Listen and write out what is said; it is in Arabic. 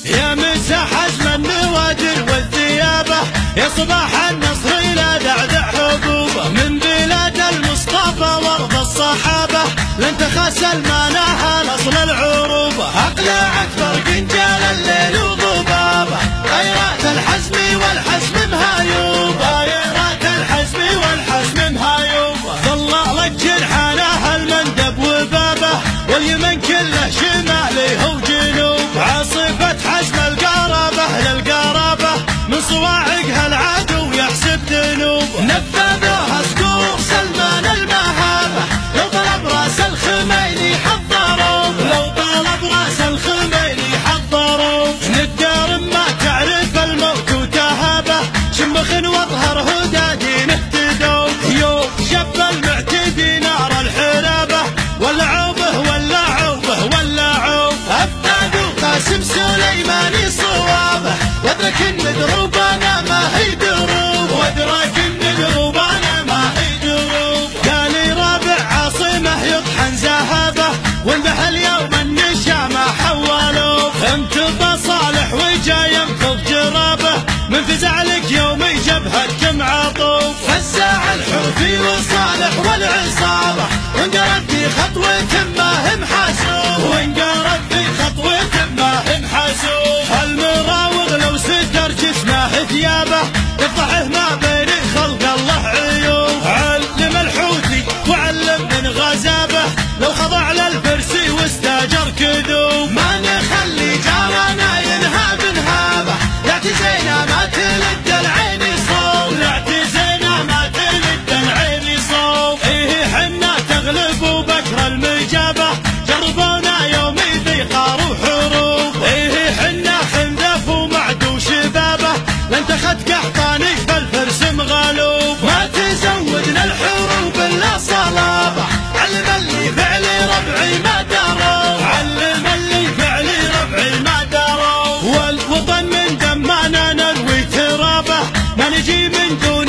يا مسا حزم النوادر والثيابة، يا صباح النصر إلى دعدع حبوبه، من بلاد المصطفى وارض الصحابة، لن تخاس المناحة الاصل العروبة، اقلع اكبر قنجال الليل وضبابه، غيرات الحزم والحزم مهايوبه، غيرات الحزم والحزم مهايوبه، ظلالك جنحانه المندب وبابه، واليمن كله شمالي وجنوب، عاصفة حزم القرابة للقرابة، من صواعقها العدو يحسب ذنوب، نفذوها صقور سلمان المهابة، لو طلب راس الخميني حضروا، لو طلب راس الخميني حضروا، ندار ما تعرف الموت وتهابه، شمخ واظهر هدى دين اهتدوا، يوم شب المعتدي نار الحرابة، ولعوبه ولعوبه ولعوب، أفقدوا قاسم سليماني صوابه، وادرك ان دروبنا ما هي دروب، وادرك ان دروبنا ما هي دروب، قال رابع عاصمه يطحن ذهبه، وانبح اليوم النشامه حولوه، انتبه صالح وجا ينفض جرابه، من فزع لك يوم جبهتكم عطوف، فزع الحوثي وصالح والعصابه، وانقرب في خطوه ما هم حاسوب، وانقرب في خطوه ما هم حاسوب، المراوغ لو ستر جسمه ثيابه، يفضحه ما بين خلق الله عيوب، علم الحوثي وعلم من غزابه، لو خضع للفرسي واستاجر كذوب، ما نخلي جارنا ينهاب نهابه، يعتزينا ما تلد العين صوب، يعتزينا ما تلد العين صوب، ايه حنا تغلب وبكر المجابه، جربونا يوم ذي قار وحروب، ايه حنا خندف ومعدو شبابه، لن تخد قحطاني فالفرس مغلوب، ما تزودنا الحروب الا صلابه، علم اللي فعلي ربعي ما دروا، علم اللي فعلي ربعي ما دروا، والوطن من دمنا نروي ترابه، ما نجي من دون